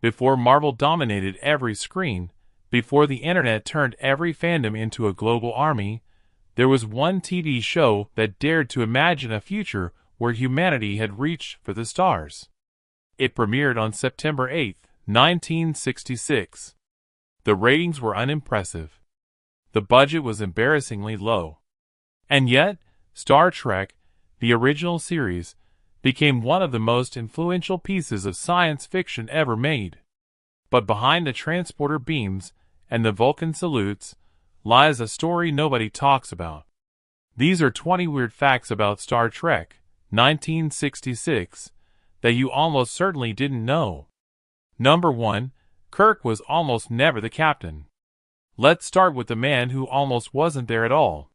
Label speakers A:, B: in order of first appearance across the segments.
A: Before Marvel dominated every screen, before the internet turned every fandom into a global army, there was one TV show that dared to imagine a future where humanity had reached for the stars. It premiered on September 8, 1966. The ratings were unimpressive. The budget was embarrassingly low. And yet, Star Trek, the original series, became one of the most influential pieces of science fiction ever made. But behind the transporter beams and the Vulcan salutes lies a story nobody talks about. These are 20 weird facts about Star Trek, 1966, that you almost certainly didn't know. Number 1. Kirk was almost never the captain. Let's start with the man who almost wasn't there at all.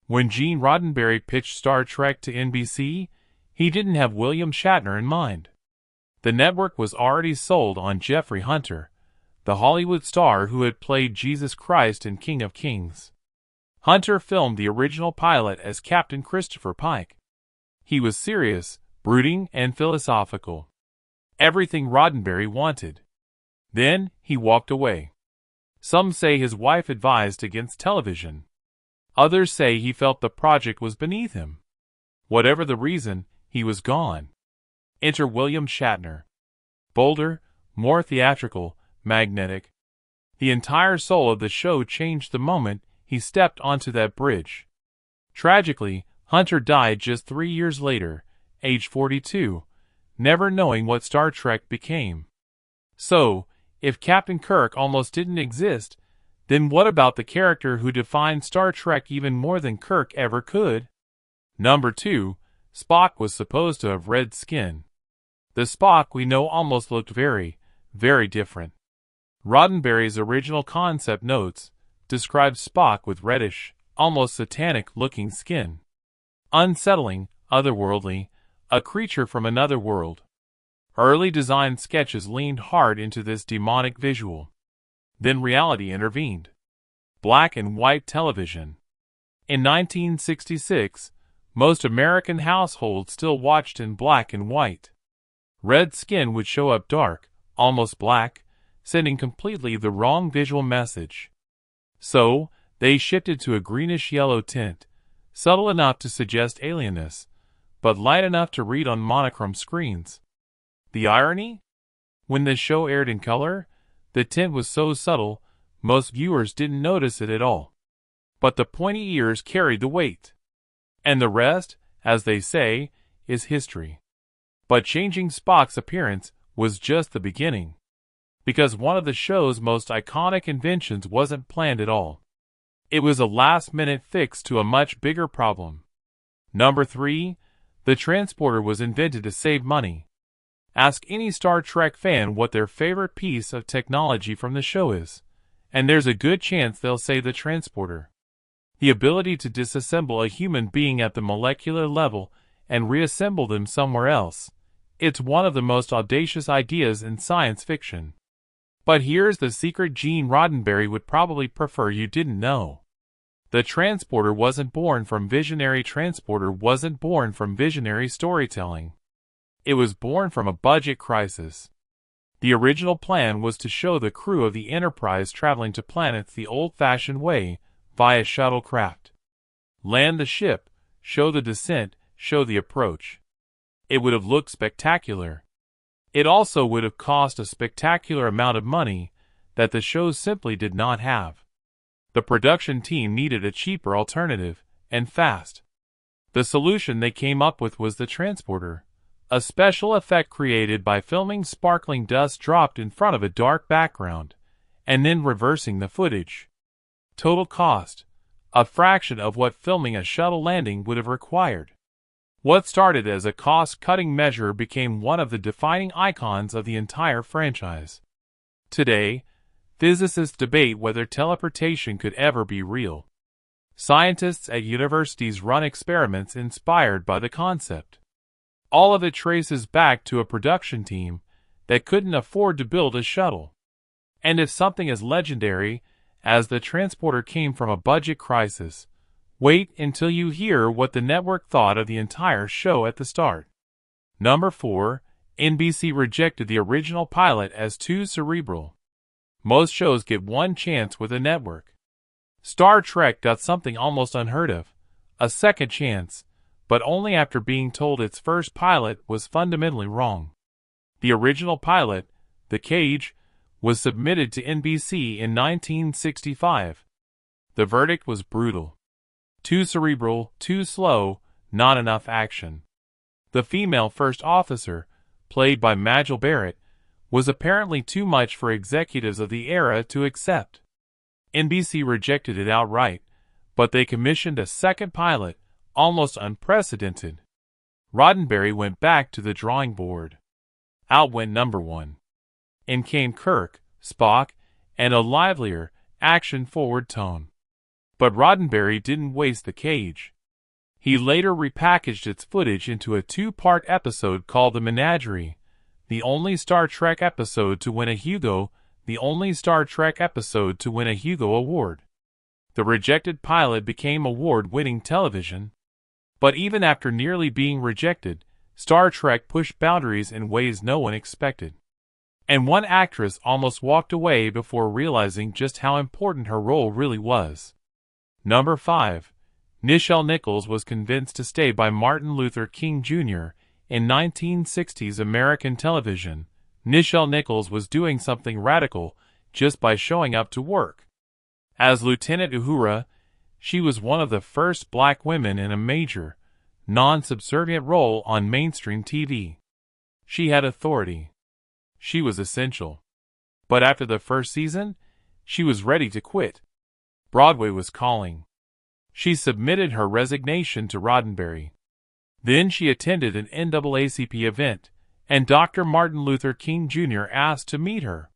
A: When Gene Roddenberry pitched Star Trek to NBC, he didn't have William Shatner in mind. The network was already sold on Jeffrey Hunter, the Hollywood star who had played Jesus Christ in King of Kings. Hunter filmed the original pilot as Captain Christopher Pike. He was serious, brooding, and philosophical. Everything Roddenberry wanted. Then he walked away. Some say his wife advised against television. Others say he felt the project was beneath him. Whatever the reason, he was gone. Enter William Shatner. Bolder, more theatrical, magnetic. The entire soul of the show changed the moment he stepped onto that bridge. Tragically, Hunter died just 3 years later, age 42, never knowing what Star Trek became. So, if Captain Kirk almost didn't exist, then what about the character who defined Star Trek even more than Kirk ever could? Number 2. Spock was supposed to have red skin. The Spock we know almost looked very, very different. Roddenberry's original concept notes described Spock with reddish, almost satanic-looking skin. Unsettling, otherworldly, a creature from another world. Early design sketches leaned hard into this demonic visual. Then reality intervened. Black and white television. In 1966, most American households still watched in black and white. Red skin would show up dark, almost black, sending completely the wrong visual message. So, they shifted to a greenish-yellow tint, subtle enough to suggest alienness, but light enough to read on monochrome screens. The irony? When the show aired in color, the tint was so subtle, most viewers didn't notice it at all. But the pointy ears carried the weight. And the rest, as they say, is history. But changing Spock's appearance was just the beginning. Because one of the show's most iconic inventions wasn't planned at all. It was a last-minute fix to a much bigger problem. Number 3. The transporter was invented to save money. Ask any Star Trek fan what their favorite piece of technology from the show is, and there's a good chance they'll say the transporter. The ability to disassemble a human being at the molecular level and reassemble them somewhere else. It's one of the most audacious ideas in science fiction. But here's the secret Gene Roddenberry would probably prefer you didn't know. The transporter wasn't born from visionary storytelling. It was born from a budget crisis. The original plan was to show the crew of the Enterprise traveling to planets the old-fashioned way, via shuttlecraft. Land the ship, show the descent, show the approach. It would have looked spectacular. It also would have cost a spectacular amount of money that the show simply did not have. The production team needed a cheaper alternative, and fast. The solution they came up with was the transporter, a special effect created by filming sparkling dust dropped in front of a dark background, and then reversing the footage. Total cost: a fraction of what filming a shuttle landing would have required. What started as a cost-cutting measure became one of the defining icons of the entire franchise. Today, physicists debate whether teleportation could ever be real. Scientists at universities run experiments inspired by the concept. All of it traces back to a production team that couldn't afford to build a shuttle. And if something as legendary as the transporter came from a budget crisis, wait until you hear what the network thought of the entire show at the start. Number 4. NBC rejected the original pilot as too cerebral. Most shows get one chance with a network. Star Trek got something almost unheard of, a second chance, but only after being told its first pilot was fundamentally wrong. The original pilot, The Cage, was submitted to NBC in 1965. The verdict was brutal. Too cerebral, too slow, not enough action. The female first officer, played by Majel Barrett, was apparently too much for executives of the era to accept. NBC rejected it outright, but they commissioned a second pilot, almost unprecedented. Roddenberry went back to the drawing board. Out went number one. In came Kirk, Spock, and a livelier, action-forward tone. But Roddenberry didn't waste The Cage. He later repackaged its footage into a two-part episode called The Menagerie, the only Star Trek episode to win a Hugo, the only Star Trek episode to win a Hugo Award. The rejected pilot became award-winning television. But even after nearly being rejected, Star Trek pushed boundaries in ways no one expected. And one actress almost walked away before realizing just how important her role really was. Number 5. Nichelle Nichols was convinced to stay by Martin Luther King Jr. in 1960s American television. Nichelle Nichols was doing something radical just by showing up to work. As Lieutenant Uhura, she was one of the first black women in a major, non-subservient role on mainstream TV. She had authority. She was essential. But after the first season, she was ready to quit. Broadway was calling. She submitted her resignation to Roddenberry. Then she attended an NAACP event, and Dr. Martin Luther King Jr. asked to meet her.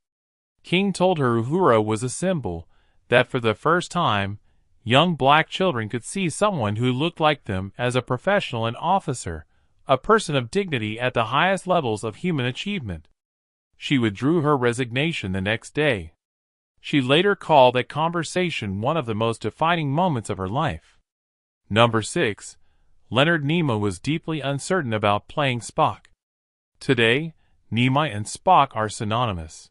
A: King told her Uhura was a symbol that for the first time, young black children could see someone who looked like them as a professional and officer, a person of dignity at the highest levels of human achievement. She withdrew her resignation the next day. She later called that conversation one of the most defining moments of her life. Number 6. Leonard Nimoy was deeply uncertain about playing Spock. Today, Nimoy and Spock are synonymous.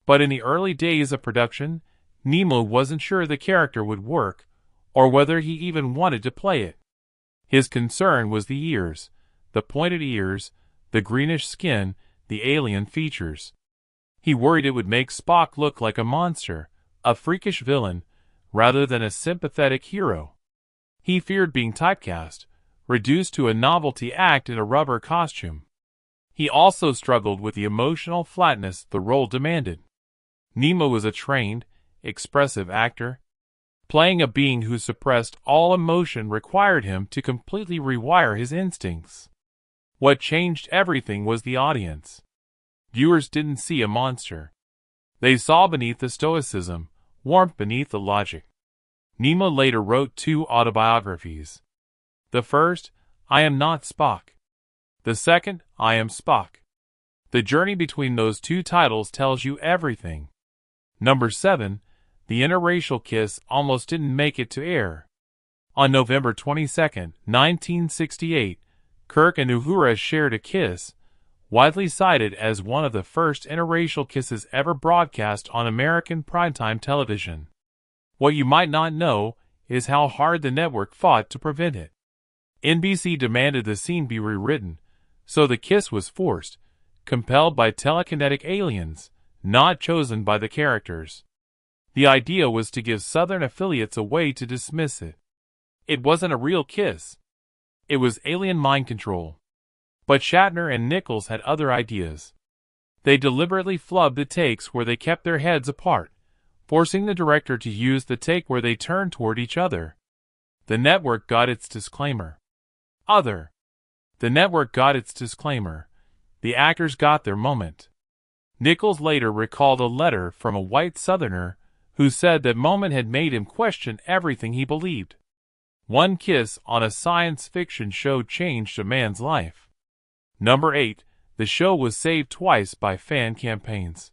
A: But in the early days of production, Nimoy wasn't sure the character would work, or whether he even wanted to play it. His concern was the ears, the pointed ears, the greenish skin, the alien features. He worried it would make Spock look like a monster, a freakish villain, rather than a sympathetic hero. He feared being typecast, reduced to a novelty act in a rubber costume. He also struggled with the emotional flatness the role demanded. Nimoy was a trained, expressive actor. Playing a being who suppressed all emotion required him to completely rewire his instincts. What changed everything was the audience. Viewers didn't see a monster. They saw beneath the stoicism, warmth beneath the logic. Nimoy later wrote 2 autobiographies. The first, I Am Not Spock. The second, I Am Spock. The journey between those 2 titles tells you everything. Number 7. The interracial kiss almost didn't make it to air. On November 22, 1968, Kirk and Uhura shared a kiss, widely cited as one of the first interracial kisses ever broadcast on American primetime television. What you might not know is how hard the network fought to prevent it. NBC demanded the scene be rewritten, so the kiss was forced, compelled by telekinetic aliens, not chosen by the characters. The idea was to give Southern affiliates a way to dismiss it. It wasn't a real kiss. It was alien mind control. But Shatner and Nichols had other ideas. They deliberately flubbed the takes where they kept their heads apart, forcing the director to use the take where they turned toward each other. The network got its disclaimer. The network got its disclaimer. The actors got their moment. Nichols later recalled a letter from a white Southerner who said that moment had made him question everything he believed. One kiss on a science fiction show changed a man's life. Number 8. The show was saved twice by fan campaigns.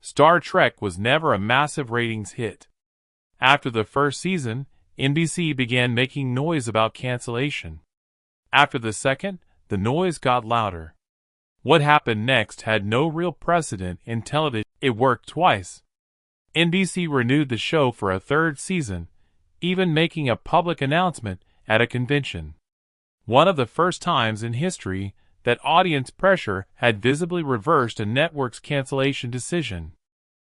A: Star Trek was never a massive ratings hit. After the first season, NBC began making noise about cancellation. After the second, the noise got louder. What happened next had no real precedent in television. It worked twice. NBC renewed the show for a third season, even making a public announcement at a convention. One of the first times in history that audience pressure had visibly reversed a network's cancellation decision.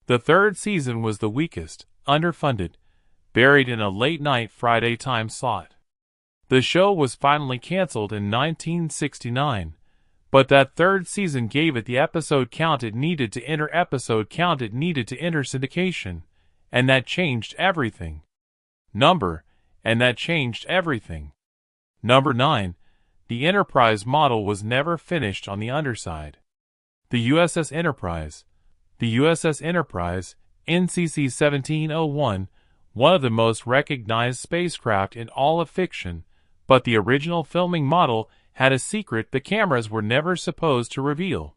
A: The third season was the weakest, underfunded, buried in a late-night Friday time slot. The show was finally canceled in 1969, but that third season gave it the episode count it needed to enter syndication, and that changed everything. Number 9. The Enterprise model was never finished on the underside. The USS Enterprise, NCC 1701, one of the most recognized spacecraft in all of fiction, but the original filming model had a secret the cameras were never supposed to reveal.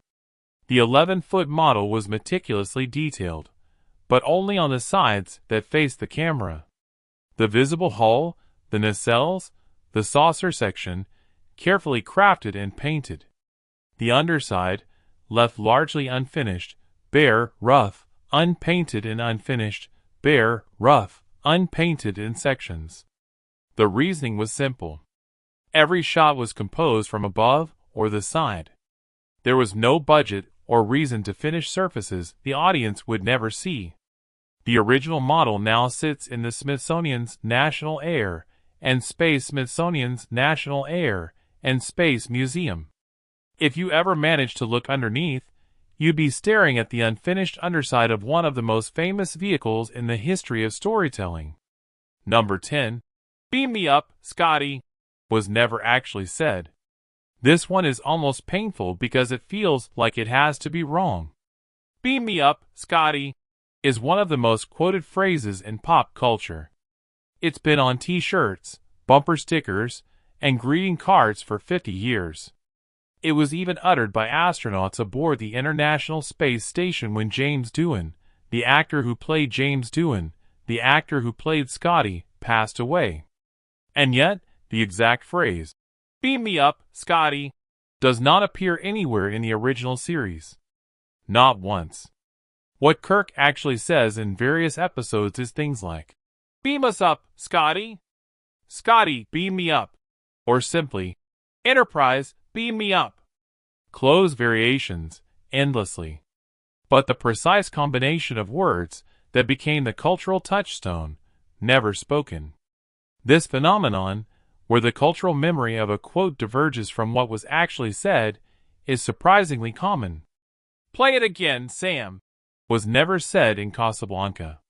A: The 11-foot model was meticulously detailed, but only on the sides that faced the camera. The visible hull, the nacelles, the saucer section, carefully crafted and painted. The underside, left largely unfinished, bare, rough, unpainted and unfinished, bare, rough, unpainted in sections. The reasoning was simple. Every shot was composed from above or the side. There was no budget or reason to finish surfaces the audience would never see. The original model now sits in the Smithsonian's National Air and Space Museum. If you ever managed to look underneath, you'd be staring at the unfinished underside of one of the most famous vehicles in the history of storytelling. Number 10. Beam me up, Scotty, was never actually said. This one is almost painful because it feels like it has to be wrong. Beam me up, Scotty, is one of the most quoted phrases in pop culture. It's been on t-shirts, bumper stickers, and greeting cards for 50 years. It was even uttered by astronauts aboard the International Space Station when James Doohan, the actor who played James Doohan, the actor who played Scotty, passed away. And yet, the exact phrase, "Beam me up, Scotty," does not appear anywhere in the original series. Not once. What Kirk actually says in various episodes is things like, "Beam us up, Scotty," "Scotty, beam me up," or simply, "Enterprise, beam me up." Close variations, endlessly. But the precise combination of words that became the cultural touchstone, never spoken. This phenomenon, where the cultural memory of a quote diverges from what was actually said, is surprisingly common. "Play it again, Sam," was never said in Casablanca.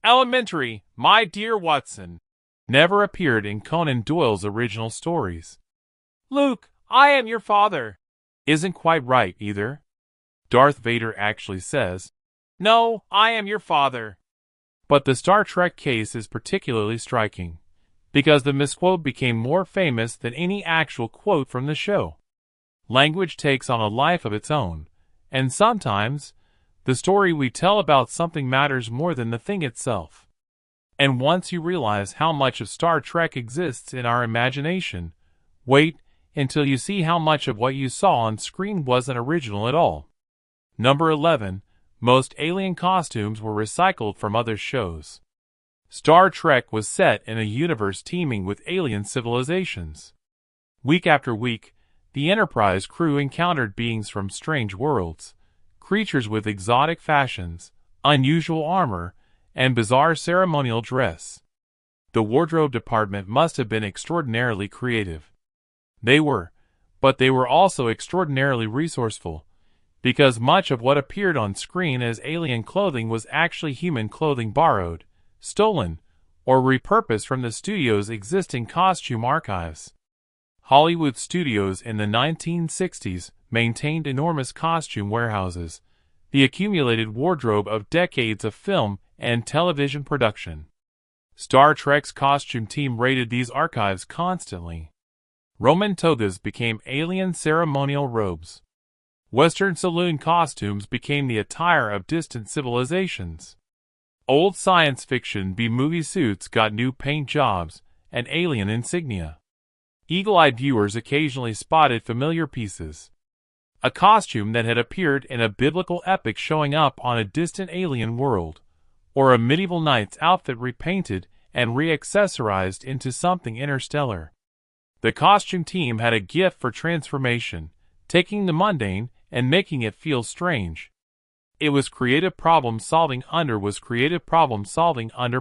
A: "Elementary, my dear Watson," never appeared in Conan Doyle's original stories. "Luke, I am your father," isn't quite right either. Darth Vader actually says, "No, I am your father." But the Star Trek case is particularly striking, because the misquote became more famous than any actual quote from the show. Language takes on a life of its own, and sometimes, the story we tell about something matters more than the thing itself. And once you realize how much of Star Trek exists in our imagination, wait until you see how much of what you saw on screen wasn't original at all. Number 11. Most alien costumes were recycled from other shows. Star Trek was set in a universe teeming with alien civilizations. Week after week, the Enterprise crew encountered beings from strange worlds, creatures with exotic fashions, unusual armor, and bizarre ceremonial dress. The wardrobe department must have been extraordinarily creative. They were, but they were also extraordinarily resourceful, because much of what appeared on screen as alien clothing was actually human clothing borrowed, stolen, or repurposed from the studio's existing costume archives. Hollywood studios in the 1960s maintained enormous costume warehouses, the accumulated wardrobe of decades of film and television production. Star Trek's costume team raided these archives constantly. Roman togas became alien ceremonial robes. Western saloon costumes became the attire of distant civilizations. Old science fiction B-movie suits got new paint jobs and alien insignia. Eagle-eyed viewers occasionally spotted familiar pieces. a costume that had appeared in a biblical epic showing up on a distant alien world, or a medieval knight's outfit repainted and re-accessorized into something interstellar. The costume team had a gift for transformation, taking the mundane and making it feel strange. It was creative problem solving under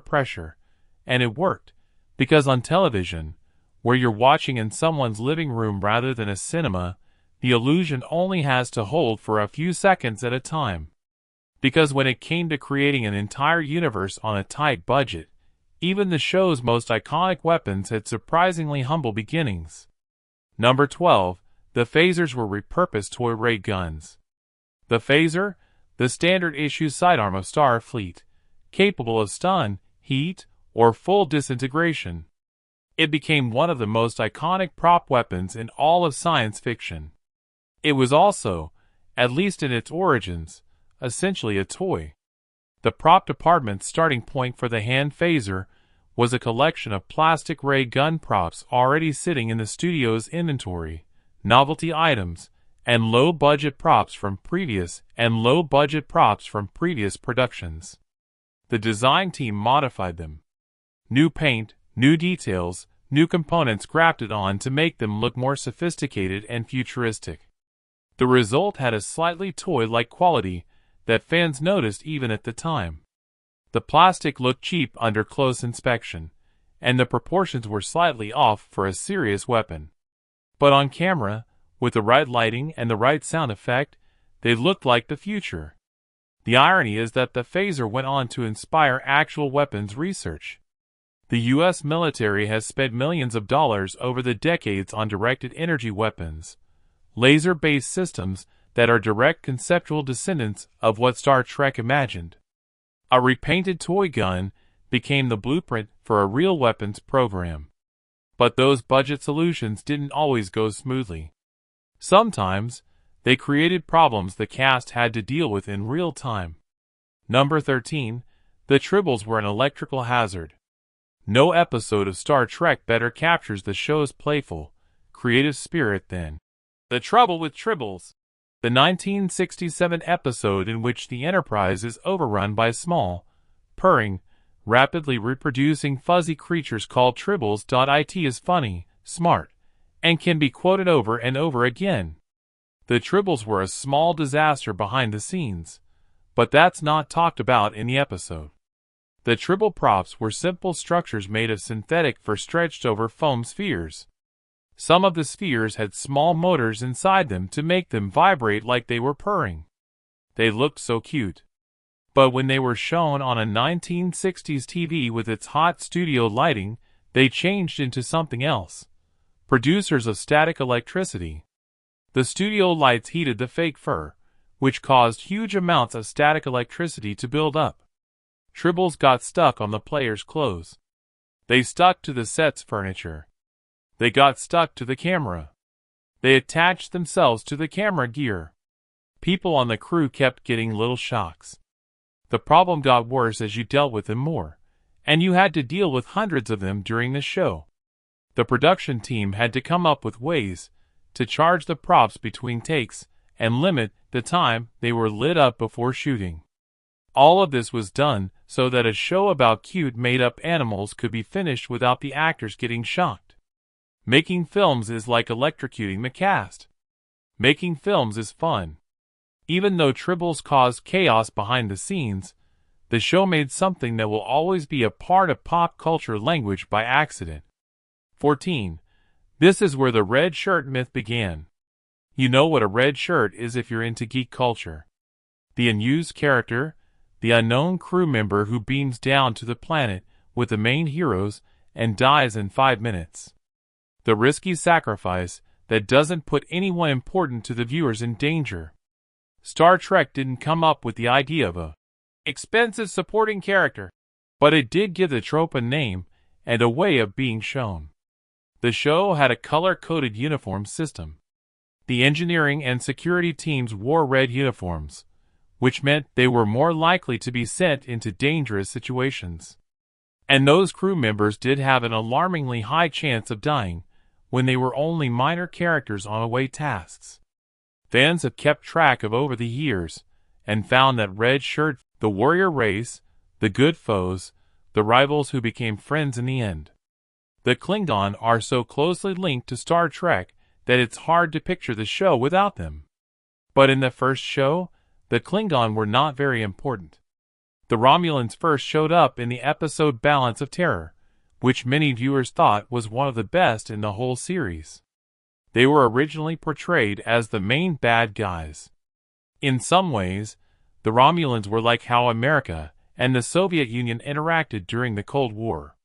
A: pressure, and it worked, because on television, where you're watching in someone's living room rather than a cinema, the illusion only has to hold for a few seconds at a time. Because when it came to creating an entire universe on a tight budget, even the show's most iconic weapons had surprisingly humble beginnings. Number 12. The phasers were repurposed toy ray guns. The phaser, the standard issue sidearm of Starfleet, capable of stun, heat, or full disintegration. It became one of the most iconic prop weapons in all of science fiction. It was also, at least in its origins, essentially a toy. The prop department's starting point for the hand phaser was a collection of plastic ray gun props already sitting in the studio's inventory, novelty items, and low-budget props from previous productions. The design team modified them. New paint, new details, new components grafted on to make them look more sophisticated and futuristic. The result had a slightly toy-like quality that fans noticed even at the time. The plastic looked cheap under close inspection, and the proportions were slightly off for a serious weapon. But on camera, with the right lighting and the right sound effect, they looked like the future. The irony is that the phaser went on to inspire actual weapons research. The U.S. military has spent millions of dollars over the decades on directed energy weapons, laser-based systems that are direct conceptual descendants of what Star Trek imagined. A repainted toy gun became the blueprint for a real weapons program. But those budget solutions didn't always go smoothly. Sometimes, they created problems the cast had to deal with in real time. Number 13. The Tribbles were an electrical hazard. No episode of Star Trek better captures the show's playful, creative spirit than The Trouble with Tribbles, the 1967 episode in which the Enterprise is overrun by small, purring, rapidly reproducing fuzzy creatures called Tribbles. It is funny, smart, and can be quoted over and over again. The Tribbles were a small disaster behind the scenes, but that's not talked about in the episode. The Tribble props were simple structures made of synthetic fur stretched over foam spheres. Some of the spheres had small motors inside them to make them vibrate like they were purring. They looked so cute. But when they were shown on a 1960s TV with its hot studio lighting, they changed into something else. Producers of static electricity. The studio lights heated the fake fur, which caused huge amounts of static electricity to build up. Tribbles got stuck on the players' clothes. They stuck to the set's furniture. They got stuck to the camera. They attached themselves to the camera gear. People on the crew kept getting little shocks. The problem got worse as you dealt with them more, and you had to deal with hundreds of them during the show. The production team had to come up with ways to charge the props between takes and limit the time they were lit up before shooting. All of this was done so that a show about cute made-up animals could be finished without the actors getting shocked. Making films is like electrocuting the cast. Making films is fun. Even though Tribbles caused chaos behind the scenes, the show made something that will always be a part of pop culture language by accident. 14. This is where the red shirt myth began. You know what a red shirt is if you're into geek culture. The unused character, the unknown crew member who beams down to the planet with the main heroes and dies in 5 minutes. The risky sacrifice that doesn't put anyone important to the viewers in danger. Star Trek didn't come up with the idea of a expensive supporting character, but it did give the trope a name and a way of being shown. The show had a color-coded uniform system. The engineering and security teams wore red uniforms, which meant they were more likely to be sent into dangerous situations. And those crew members did have an alarmingly high chance of dying when they were only minor characters on away tasks. Fans have kept track of over the years, and found that red shirt, the warrior race, the good foes, the rivals who became friends in the end. The Klingon are so closely linked to Star Trek that it's hard to picture the show without them. But in the first show, the Klingon were not very important. The Romulans first showed up in the episode Balance of Terror, which many viewers thought was one of the best in the whole series. They were originally portrayed as the main bad guys. In some ways, the Romulans were like how America and the Soviet Union interacted during the Cold War.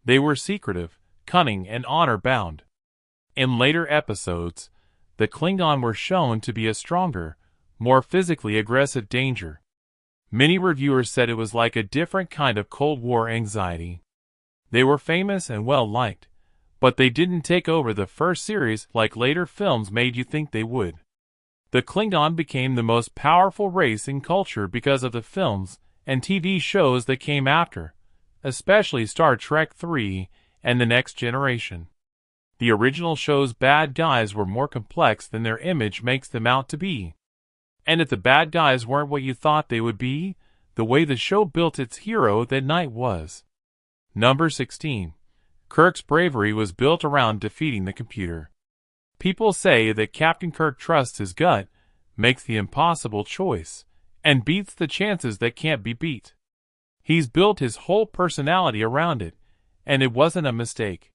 A: They were secretive, cunning, and honor-bound. In later episodes, the Klingon were shown to be a stronger, more physically aggressive danger. Many reviewers said it was like a different kind of Cold War anxiety. They were famous and well-liked, but they didn't take over the first series like later films made you think they would. The Klingon became the most powerful race in culture because of the films and TV shows that came after, especially Star Trek III and The Next Generation. The original show's bad guys were more complex than their image makes them out to be. And if the bad guys weren't what you thought they would be, the way the show built its hero that night was. Number 16. Kirk's bravery was built around defeating the computer. People say that Captain Kirk trusts his gut, makes the impossible choice, and beats the chances that can't be beat. He's built his whole personality around it, and it wasn't a mistake.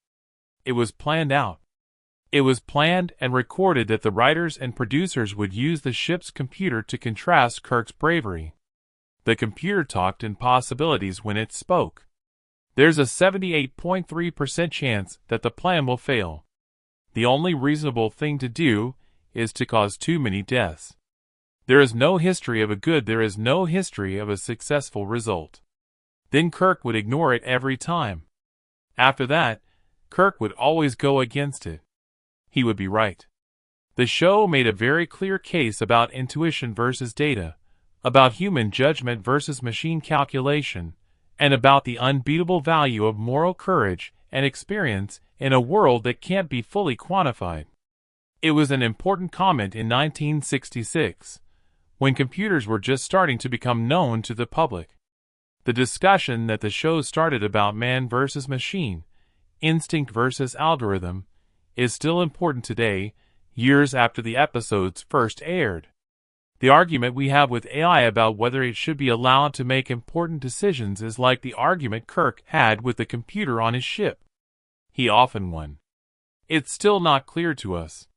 A: It was planned out. It was planned and recorded that the writers and producers would use the ship's computer to contrast Kirk's bravery. The computer talked in possibilities when it spoke. There's a 78.3% chance that the plan will fail. The only reasonable thing to do is to cause too many deaths. There is no history of a good, there is no history of a successful result. Then Kirk would ignore it every time. After that, Kirk would always go against it. He would be right. The show made a very clear case about intuition versus data, about human judgment versus machine calculation, and about the unbeatable value of moral courage and experience in a world that can't be fully quantified. It was an important comment in 1966, when computers were just starting to become known to the public. The discussion that the show started about man versus machine, instinct versus algorithm, is still important today, years after the episodes first aired. The argument we have with AI about whether it should be allowed to make important decisions is like the argument Kirk had with the computer on his ship. He often won. It's still not clear to us.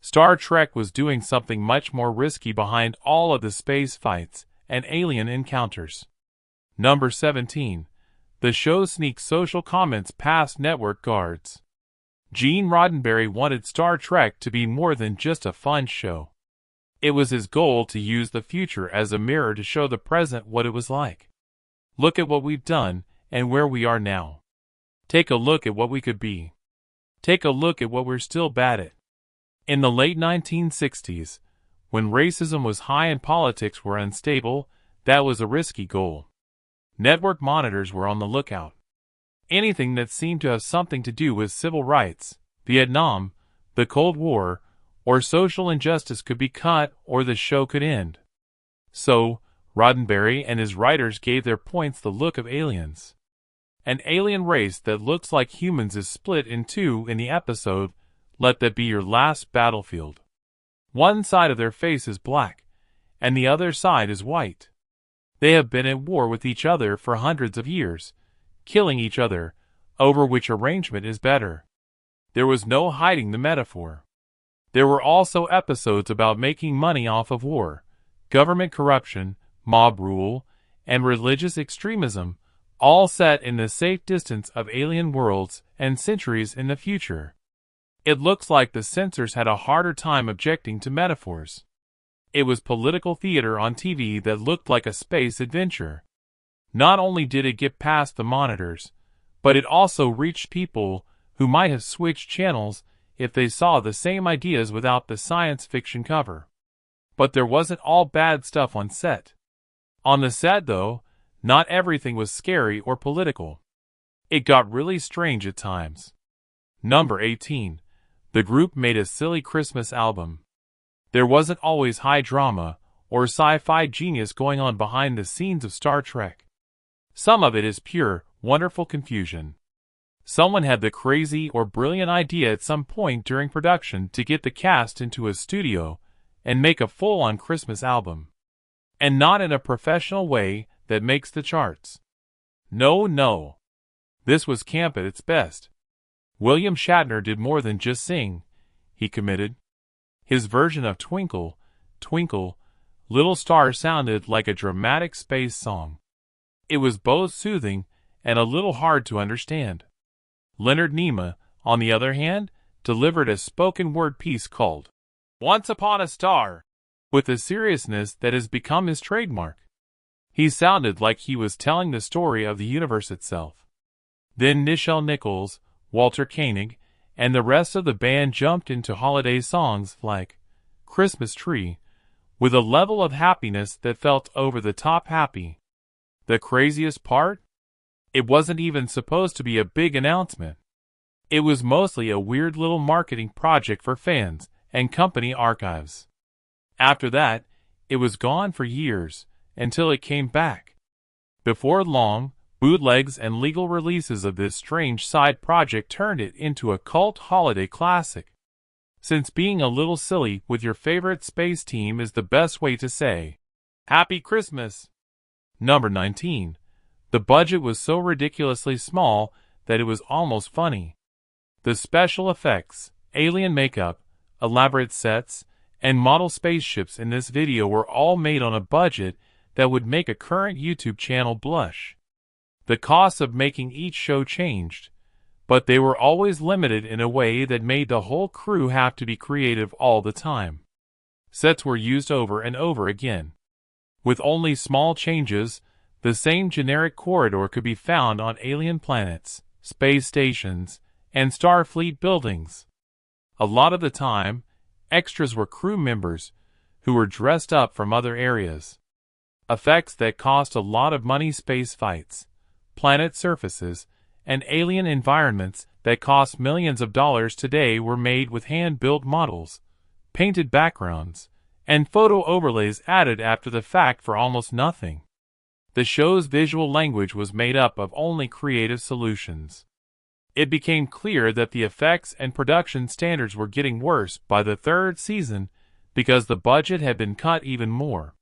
A: Star Trek was doing something much more risky behind all of the space fights and alien encounters. Number 17. The show sneaks social comments past network guards. Gene Roddenberry wanted Star Trek to be more than just a fun show. It was his goal to use the future as a mirror to show the present what it was like. Look at what we've done and where we are now. Take a look at what we could be. Take a look at what we're still bad at. In the late 1960s, when racism was high and politics were unstable, that was a risky goal. Network monitors were on the lookout. Anything that seemed to have something to do with civil rights, Vietnam, the Cold War, or social injustice could be cut or the show could end. So, Roddenberry and his writers gave their points the look of aliens. An alien race that looks like humans is split in two in the episode Let That Be Your Last Battlefield. One side of their face is black, and the other side is white. They have been at war with each other for hundreds of years, killing each other, over which arrangement is better. There was no hiding the metaphor. There were also episodes about making money off of war, government corruption, mob rule, and religious extremism, all set in the safe distance of alien worlds and centuries in the future. It looks like the censors had a harder time objecting to metaphors. It was political theater on TV that looked like a space adventure. Not only did it get past the monitors, but it also reached people who might have switched channels if they saw the same ideas without the science fiction cover. But there wasn't all bad stuff on set. On the set, though, not everything was scary or political. It got really strange at times. Number 18. The group made a silly Christmas album. There wasn't always high drama or sci-fi genius going on behind the scenes of Star Trek. Some of it is pure, wonderful confusion. Someone had the crazy or brilliant idea at some point during production to get the cast into a studio and make a full-on Christmas album. And not in a professional way that makes the charts. No. This was camp at its best. William Shatner did more than just sing. He committed. His version of Twinkle, Twinkle, Little Star sounded like a dramatic space song. It was both soothing and a little hard to understand. Leonard Nimoy, on the other hand, delivered a spoken-word piece called Once Upon a Star, with a seriousness that has become his trademark. He sounded like he was telling the story of the universe itself. Then Nichelle Nichols, Walter Koenig, and the rest of the band jumped into holiday songs like Christmas Tree, with a level of happiness that felt over-the-top happy. The craziest part? It wasn't even supposed to be a big announcement. It was mostly a weird little marketing project for fans and company archives. After that, it was gone for years, until it came back. Before long, bootlegs and legal releases of this strange side project turned it into a cult holiday classic. Since being a little silly with your favorite space team is the best way to say, Happy Christmas! Number 19. The budget was so ridiculously small that it was almost funny. The special effects, alien makeup, elaborate sets, and model spaceships in this video were all made on a budget that would make a current YouTube channel blush. The costs of making each show changed, but they were always limited in a way that made the whole crew have to be creative all the time. Sets were used over and over again. With only small changes, the same generic corridor could be found on alien planets, space stations, and Starfleet buildings. A lot of the time, extras were crew members who were dressed up from other areas. Effects that cost a lot of money, space fights, planet surfaces, and alien environments that cost millions of dollars today were made with hand-built models, painted backgrounds, and photo overlays added after the fact for almost nothing. The show's visual language was made up of only creative solutions. It became clear that the effects and production standards were getting worse by the third season because the budget had been cut even more.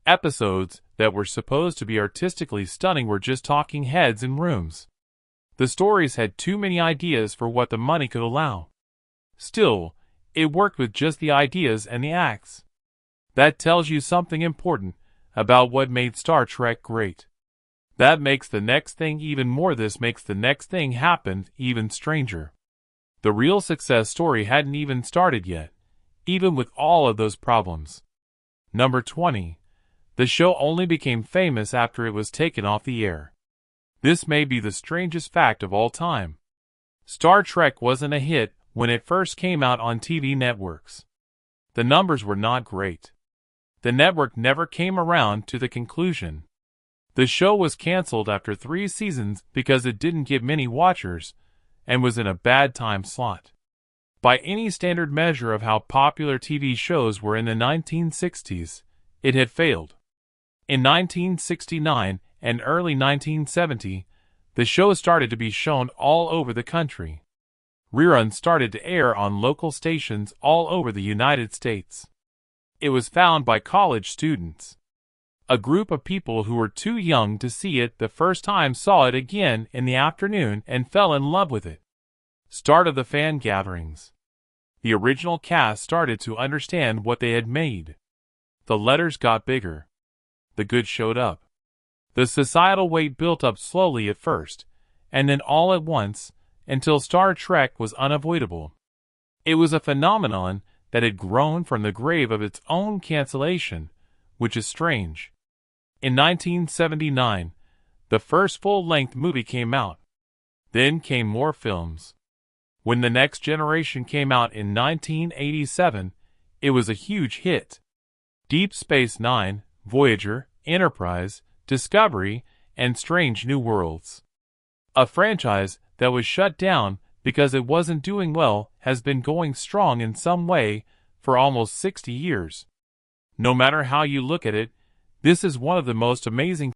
A: Episodes that were supposed to be artistically stunning were just talking heads in rooms. The stories had too many ideas for what the money could allow. Still, it worked with just the ideas and the acts. That tells you something important about what made Star Trek great. That makes the next thing even more. This makes the next thing happen even stranger. The real success story hadn't even started yet, even with all of those problems. Number 20. The show only became famous after it was taken off the air. This may be the strangest fact of all time. Star Trek wasn't a hit when it first came out on TV networks. The numbers were not great. The network never came around to the conclusion. The show was canceled after 3 seasons because it didn't get many watchers and was in a bad time slot. By any standard measure of how popular TV shows were in the 1960s, it had failed. In 1969 and early 1970, the show started to be shown all over the country. Reruns started to air on local stations all over the United States. It was found by college students. A group of people who were too young to see it the first time saw it again in the afternoon and fell in love with it. Start of the fan gatherings. The original cast started to understand what they had made. The letters got bigger. The good showed up. The societal weight built up slowly at first, and then all at once, until Star Trek was unavoidable. It was a phenomenon that had grown from the grave of its own cancellation, which is strange. In 1979, the first full-length movie came out. Then came more films. When The Next Generation came out in 1987, it was a huge hit. Deep Space Nine, Voyager, Enterprise, Discovery, and Strange New Worlds. A franchise that was shut down because it wasn't doing well has been going strong in some way for almost 60 years. No matter how you look at it, this is one of the most amazing